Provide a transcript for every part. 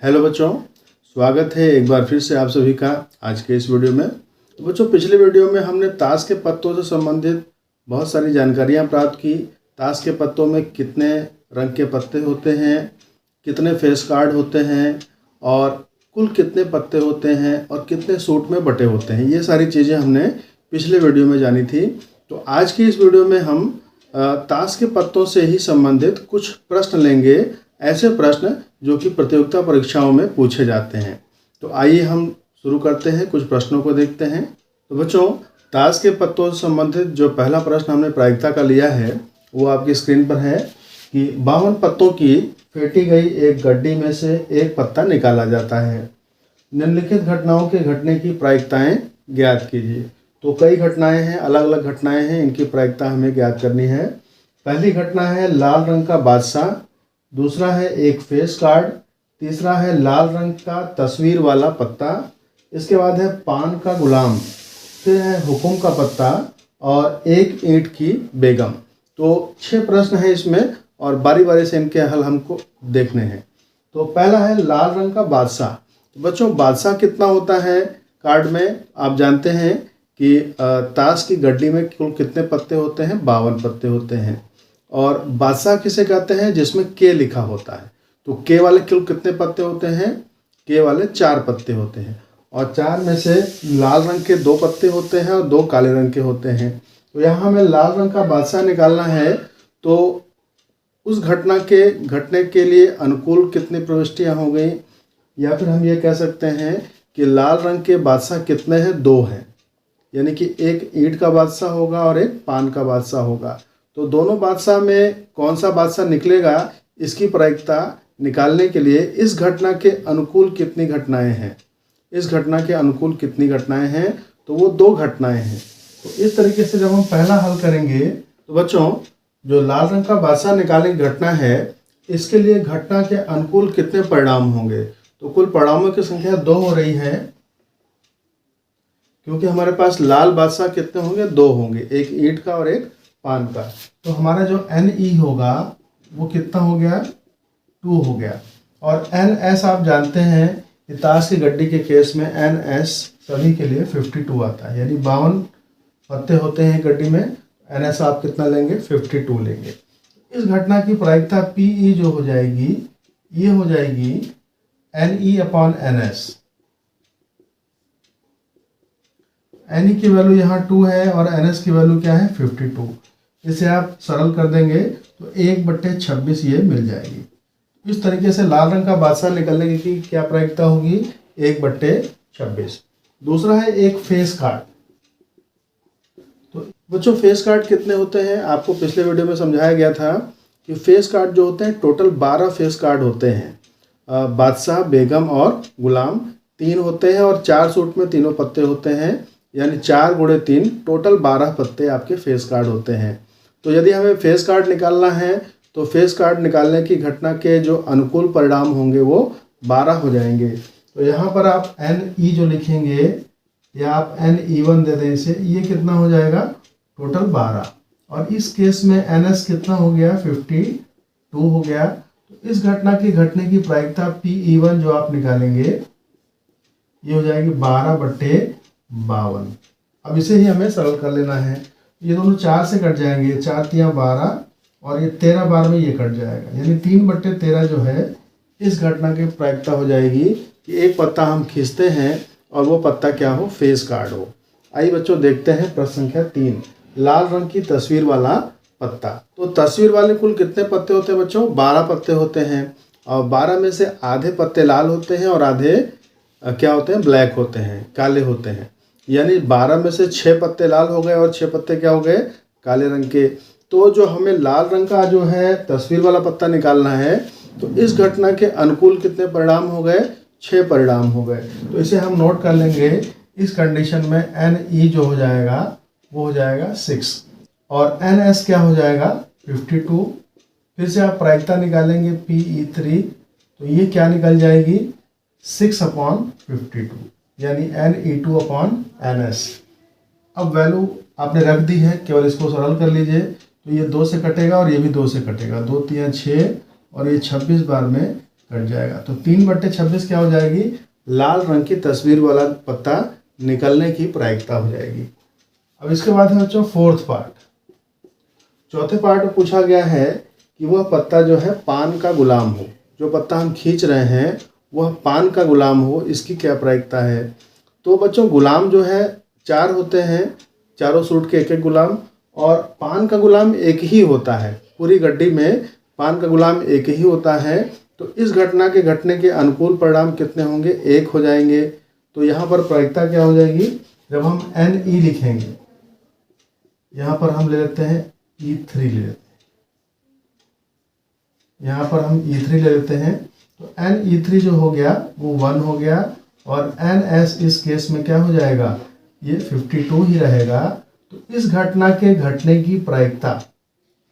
Hello बच्चों, स्वागत है एक बार फिर से आप सभी का आज के इस वीडियो में। तो बच्चों, पिछले वीडियो में हमने ताश के पत्तों से संबंधित बहुत सारी जानकारियां प्राप्त की। ताश के पत्तों में कितने रंग के पत्ते होते हैं, कितने फेस कार्ड होते हैं और कुल कितने पत्ते होते हैं और कितने सूट में बटे होते हैं, ये सारी चीज़ें हमने पिछले वीडियो में जानी थी। तो आज की इस वीडियो में हम ताश के पत्तों से ही संबंधित कुछ प्रश्न लेंगे, ऐसे प्रश्न जो कि प्रतियोगिता परीक्षाओं में पूछे जाते हैं। तो आइए हम शुरू करते हैं, कुछ प्रश्नों को देखते हैं। तो बच्चों, ताश के पत्तों से संबंधित जो पहला प्रश्न हमने प्रायिकता का लिया है वो आपकी स्क्रीन पर है कि 52 पत्तों की फेंटी गई एक गड्डी में से एक पत्ता निकाला जाता है। निम्नलिखित घटनाओं के घटने की प्रायिकताएं ज्ञात कीजिए। तो कई घटनाएं हैं, अलग अलग घटनाएं हैं, इनकी प्रायिकता हमें ज्ञात करनी है। पहली घटना है लाल रंग का बादशाह, दूसरा है एक फेस कार्ड, तीसरा है लाल रंग का तस्वीर वाला पत्ता, इसके बाद है पान का गुलाम, फिर है हुकुम का पत्ता और एक ईंट की बेगम। तो 6 प्रश्न हैं इसमें और बारी बारी से इनके हल हमको देखने हैं। तो पहला है लाल रंग का बादशाह। तो बच्चों, बादशाह कितना होता है कार्ड में? आप जानते हैं कि ताश की गड्डी में कुल कितने पत्ते होते हैं? 52 पत्ते होते हैं। और बादशाह किसे कहते हैं? जिसमें के लिखा होता है। तो के वाले कुल कितने पत्ते होते हैं? के वाले 4 पत्ते होते हैं और 4 में से लाल रंग के 2 पत्ते होते हैं और 2 काले रंग के होते हैं। तो यहाँ हमें लाल रंग का बादशाह निकालना है। तो उस घटना के घटने के लिए अनुकूल कितनी प्रविष्टियाँ हो गई, या फिर हम ये कह सकते हैं कि लाल रंग के बादशाह कितने हैं? 2 हैं, यानी कि एक ईंट का बादशाह होगा और एक पान का बादशाह होगा। तो दोनों बादशाह में कौन सा बादशाह निकलेगा, इसकी प्रायिकता निकालने के लिए इस घटना के अनुकूल कितनी घटनाएं हैं, इस घटना के अनुकूल कितनी घटनाएं हैं? तो वो 2 घटनाएं हैं। तो इस तरीके से जब हम पहला हल करेंगे तो बच्चों, जो लाल रंग का बादशाह निकालने की घटना है, इसके लिए घटना के अनुकूल कितने परिणाम होंगे? तो कुल परिणामों की संख्या 2 हो रही है, क्योंकि हमारे पास लाल बादशाह कितने होंगे? 2 होंगे, एक ईंट का और एक पान का। तो हमारा जो NE होगा वो कितना हो गया? 2 हो गया। और NS आप जानते हैं कि ताश की गड्डी के केस में NS सभी के लिए 52 आता है, यानी 52 पत्ते होते हैं गड्डी में। NS आप कितना लेंगे? 52 लेंगे। इस घटना की प्रायिकता PE जो हो जाएगी, ये हो जाएगी NE/NS। NE की वैल्यू यहाँ 2 है और NS की वैल्यू क्या है? 52। इसे आप सरल कर देंगे तो 1/26 ये मिल जाएगी। इस तरीके से लाल रंग का बादशाह निकलने की क्या प्रायिकता होगी? 1/26। दूसरा है एक फेस कार्ड। तो बच्चों, फेस कार्ड कितने होते हैं? आपको पिछले वीडियो में समझाया गया था कि फेस कार्ड जो होते हैं, टोटल 12 फेस कार्ड होते हैं। बादशाह, बेगम और गुलाम 3 होते हैं और 4 सूट में तीनों पत्ते होते हैं, यानी 4 × 3 टोटल 12 पत्ते आपके फेस कार्ड होते हैं। तो यदि हमें फेस कार्ड निकालना है तो फेस कार्ड निकालने की घटना के जो अनुकूल परिणाम होंगे वो 12 हो जाएंगे। तो यहाँ पर आप NE जो लिखेंगे या आप NE1 दे दें इसे, ये कितना हो जाएगा? टोटल 12। और इस केस में NS कितना हो गया? 52 हो गया। तो इस घटना की घटने की प्रायिकता PE1 जो आप निकालेंगे ये हो जाएगी 12/52। अब इसे ही हमें सरल कर लेना है। ये दोनों 4 से कट जाएंगे, 4 × 12 और ये 13 बार में ये कट जाएगा, यानी 3/13 जो है इस घटना की प्रायिकता हो जाएगी कि एक पत्ता हम खींचते हैं और वो पत्ता क्या हो? फेस कार्ड हो। आइए बच्चों, देखते हैं प्रश्न संख्या 3, लाल रंग की तस्वीर वाला पत्ता। तो तस्वीर वाले कुल कितने पत्ते होते हैं बच्चों? 12 पत्ते होते हैं और 12 में से आधे पत्ते लाल होते हैं और आधे क्या होते हैं? ब्लैक होते हैं, काले होते हैं। यानी 12 में से 6 पत्ते लाल हो गए और 6 पत्ते क्या हो गए? काले रंग के। तो जो हमें लाल रंग का जो है तस्वीर वाला पत्ता निकालना है, तो इस घटना के अनुकूल कितने परिणाम हो गए? 6 परिणाम हो गए। तो इसे हम नोट कर लेंगे। इस कंडीशन में NE जो हो जाएगा वो हो जाएगा 6 और NS क्या हो जाएगा? 52। फिर से आप प्रायिकता निकालेंगे PE3, तो ये क्या निकल जाएगी? 6/52, यानी NE2/NS। अब वैल्यू आपने रख दी है, केवल इसको सरल कर लीजिए। तो ये 2 से कटेगा और ये भी 2 से कटेगा, 2 × 3 = 6 और ये 26 बार में कट जाएगा। तो 3/26 क्या हो जाएगी, लाल रंग की तस्वीर वाला पत्ता निकलने की प्रायिकता हो जाएगी। अब इसके बाद है बच्चों फोर्थ पार्ट। चौथे पार्ट में पूछा गया है कि वह पत्ता जो है पान का गुलाम हो, जो पत्ता हम खींच रहे हैं वह पान का गुलाम हो, इसकी क्या प्रायिकता है। तो बच्चों गुलाम जो है 4 होते हैं, चारों सूट के एक एक गुलाम, और पान का गुलाम एक ही होता है। पूरी गड्डी में पान का गुलाम एक ही होता है। तो इस घटना के घटने के अनुकूल परिणाम कितने होंगे, 1 हो जाएंगे। तो यहाँ पर प्रायिकता क्या हो जाएगी, जब हम Ne लिखेंगे, यहाँ पर हम ले लेते हैं E3 ले लेते हैं, यहाँ पर हम E3 ले लेते हैं। तो Ne3 जो हो गया वो 1 हो गया, और Ns इस केस में क्या हो जाएगा, ये 52 ही रहेगा। तो इस घटना के घटने की प्रायिकता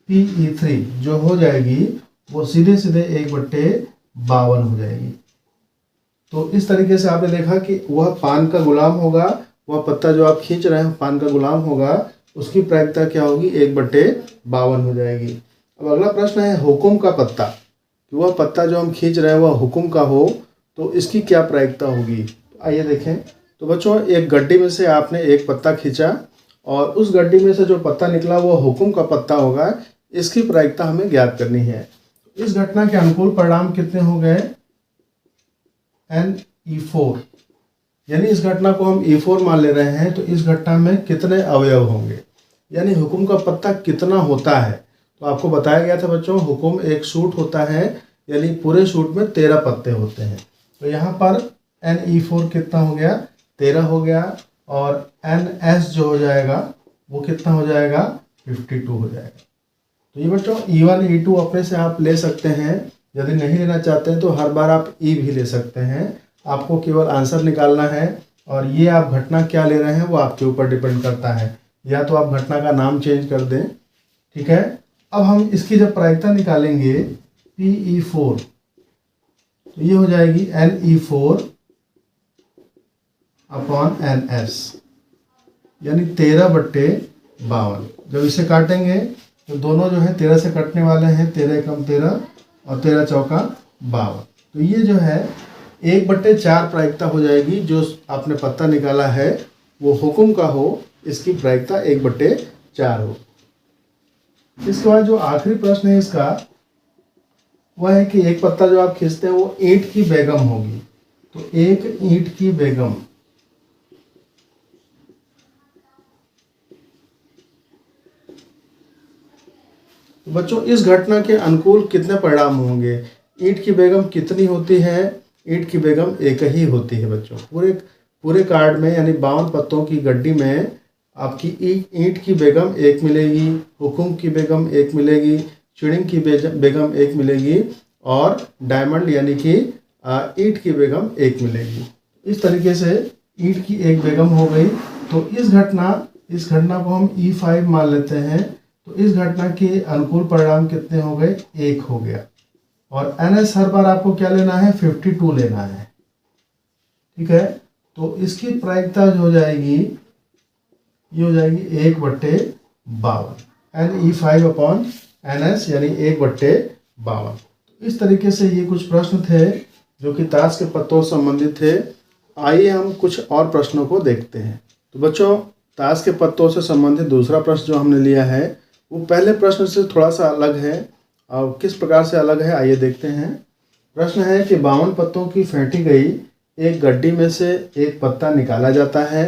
Pe3 जो हो जाएगी वो सीधे सीधे 1/52 हो जाएगी। तो इस तरीके से आपने देखा कि वह पान का गुलाम होगा, वह पत्ता जो आप खींच रहे हैं पान का गुलाम होगा, उसकी प्रायिकता क्या होगी, 1/52 हो जाएगी। अब अगला प्रश्न है हुकुम का पत्ता, कि वह पत्ता जो हम खींच रहे हैं वह हुकुम का हो तो इसकी क्या प्रायिकता होगी। आइए देखें। तो बच्चों एक गड्डी में से आपने एक पत्ता खींचा और उस गड्डी में से जो पत्ता निकला वह हुकुम का पत्ता होगा, इसकी प्रायिकता हमें ज्ञात करनी है। इस घटना के अनुकूल परिणाम कितने हो गए, Ne4, यानी इस घटना को हम E4 मान ले रहे हैं। तो इस घटना में कितने अवयव होंगे, यानी हुकुम का पत्ता कितना होता है। तो आपको बताया गया था बच्चों हुकुम एक सूट होता है, यानी पूरे सूट में 13 पत्ते होते हैं। तो यहाँ पर Ne4 कितना हो गया, 13 हो गया, और Ns जो हो जाएगा वो कितना हो जाएगा, 52 हो जाएगा। तो ये बच्चों E1 E2 अपने से आप ले सकते हैं, यदि नहीं लेना चाहते हैं तो हर बार आप E भी ले सकते हैं। आपको केवल आंसर निकालना है, और ये आप घटना क्या ले रहे हैं वो आपके ऊपर डिपेंड करता है। या तो आप घटना का नाम चेंज कर दें, ठीक है। अब हम इसकी जब प्रायिकता निकालेंगे Pe4, तो ये हो जाएगी Ne4 अपॉन Ns, यानी 13/52। जब इसे काटेंगे तो दोनों जो है 13 से कटने वाले हैं, 13 कम 13 और 13 चौका 52। तो ये जो है 1/4 प्रायिकता हो जाएगी। जो आपने पत्ता निकाला है वो हुकुम का हो, इसकी प्रायिकता 1/4 हो। इसके बाद जो आखिरी प्रश्न है इसका वह है कि एक पत्ता जो आप खींचते हैं वो ईंट की बेगम होगी। तो एक ईंट की बेगम, बच्चों इस घटना के अनुकूल कितने परिणाम होंगे। ईंट की बेगम कितनी होती है, ईंट की बेगम एक ही होती है बच्चों। पूरे कार्ड में यानी 52 पत्तों की गड्डी में आपकी ईंट की बेगम 1 मिलेगी, हुकुम की बेगम 1 मिलेगी, चिड़िंग की बेगम 1 मिलेगी, और डायमंड यानी कि ईंट की बेगम 1 मिलेगी। इस तरीके से ईंट की एक बेगम हो गई। तो इस घटना को हम E5 मान लेते हैं। तो इस घटना के अनुकूल परिणाम कितने हो गए, 1 हो गया। और Ns हर बार आपको क्या लेना है, 52 लेना है, ठीक है। तो इसकी प्रायिकता जो हो जाएगी ये हो जाएगी 1/52, Ne5 अपॉन Ns यानी 1/52। इस तरीके से ये कुछ प्रश्न थे जो कि ताश के पत्तों से संबंधित थे। आइए हम कुछ और प्रश्नों को देखते हैं। तो बच्चों ताश के पत्तों से संबंधित दूसरा प्रश्न जो हमने लिया है वो पहले प्रश्न से थोड़ा सा अलग है। और किस प्रकार से अलग है आइए देखते हैं। प्रश्न है कि 52 पत्तों की फेंटी गई एक गड्डी में से एक पत्ता निकाला जाता है।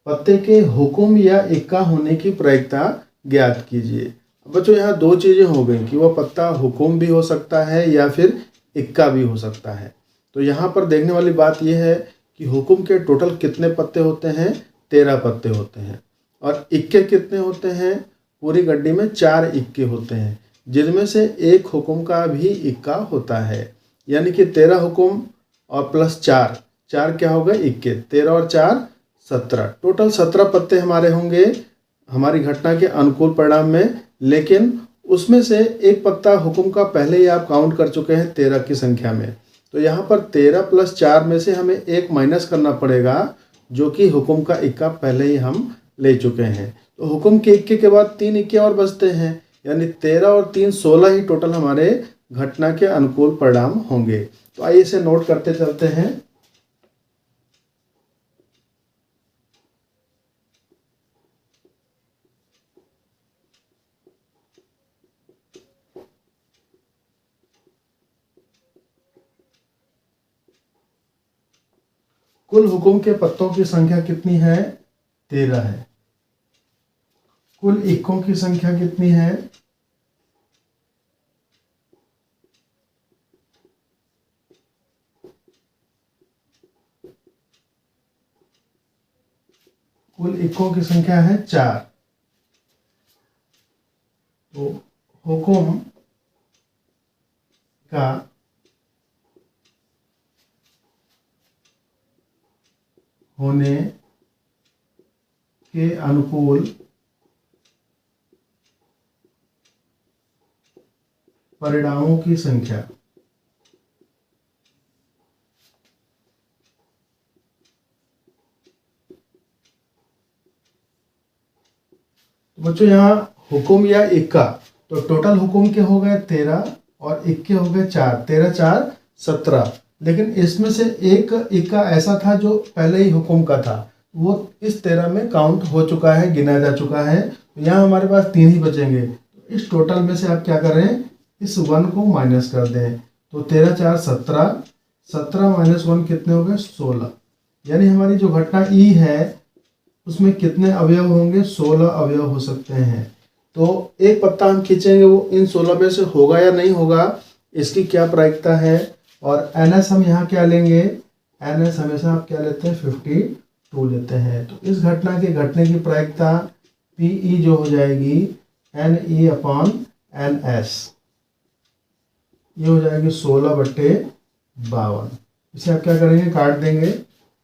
पत्ते के हुकुम या इक्का होने की प्रायिकता ज्ञात कीजिए। बच्चों यहाँ 2 चीज़ें हो गई कि वह पत्ता हुकुम भी हो सकता है या फिर इक्का भी हो सकता है। तो यहाँ पर देखने वाली बात यह है कि हुकुम के टोटल कितने पत्ते होते हैं, 13 पत्ते होते हैं। और इक्के कितने होते हैं, पूरी गड्डी में 4 इक्के होते हैं, जिनमें से एक हुकुम का भी इक्का होता है। यानी कि 13 हुकुम और प्लस 4 क्या होगा, इक्के। 13 और 4 17, टोटल 17 पत्ते हमारे होंगे हमारी घटना के अनुकूल परिणाम में। लेकिन उसमें से एक पत्ता हुकुम का पहले ही आप काउंट कर चुके हैं 13 की संख्या में। तो यहाँ पर 13 + 4 में से हमें 1 माइनस करना पड़ेगा, जो कि हुकुम का इक्का पहले ही हम ले चुके हैं। तो हुकुम के इक्के के बाद 3 इक्के और बचते हैं, यानी 13 और 3 16 ही टोटल हमारे घटना के अनुकूल परिणाम होंगे। तो आइए इसे नोट करते चलते हैं। कुल हुकुम के पत्तों की संख्या कितनी है? 13 है। कुल इक्कों की संख्या कितनी है? कुल इक्कों की संख्या है 4। तो हुकुम का होने के अनुकूल परिणामों की संख्या। तो बच्चों यहाँ हुकुम या इक्का, तो टोटल हुकुम के हो गए 13 और इक्के हो गए 4, 13 4 17। लेकिन इसमें से एक इक्का ऐसा था जो पहले ही हुकुम का था, वो इस 13 में काउंट हो चुका है, गिना जा चुका है। तो यहाँ हमारे पास 3 ही बचेंगे। तो इस टोटल में से आप क्या करें, इस 1 को माइनस कर दें। तो 13 4 17, 17 माइनस 1 कितने हो गए? 16। यानी हमारी जो घटना ई है उसमें कितने अवयव होंगे? 16 अवयव हो सकते हैं। तो एक पत्ता हम खींचेंगे, वो इन 16 में से होगा या नहीं होगा, इसकी क्या प्रायिकता है। और NS हम यहाँ क्या लेंगे? NS हमेशा आप क्या लेते हैं? 52 लेते हैं। तो इस घटना के घटने की प्रायिकता PE जो हो जाएगी NE/NS, ये हो जाएगी 16/52। इसे आप क्या करेंगे? काट देंगे।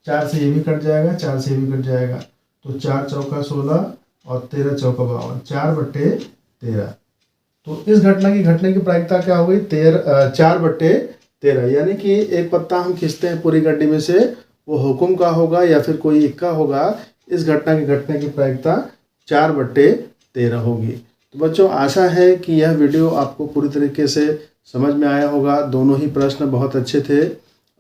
4 से ये भी कट जाएगा, 4 से ये भी कट जाएगा। तो 4 चौका 16 और 13 चौका 52, 4/13। तो इस घटना की घटने की प्रायिकता क्या हो गई? 4/13। यानी कि एक पत्ता हम खींचते हैं पूरी गड्डी में से, वो हुकुम का होगा या फिर कोई इक्का होगा, इस घटना की घटने की प्रायिकता 4/13 होगी। तो बच्चों आशा है कि यह वीडियो आपको पूरी तरीके से समझ में आया होगा। दोनों ही प्रश्न बहुत अच्छे थे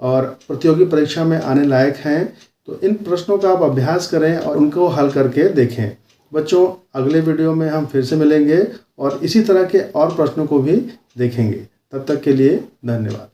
और प्रतियोगी परीक्षा में आने लायक हैं। तो इन प्रश्नों का आप अभ्यास करें और उनको हल करके देखें। बच्चों अगले वीडियो में हम फिर से मिलेंगे और इसी तरह के और प्रश्नों को भी देखेंगे। तब तक के लिए धन्यवाद।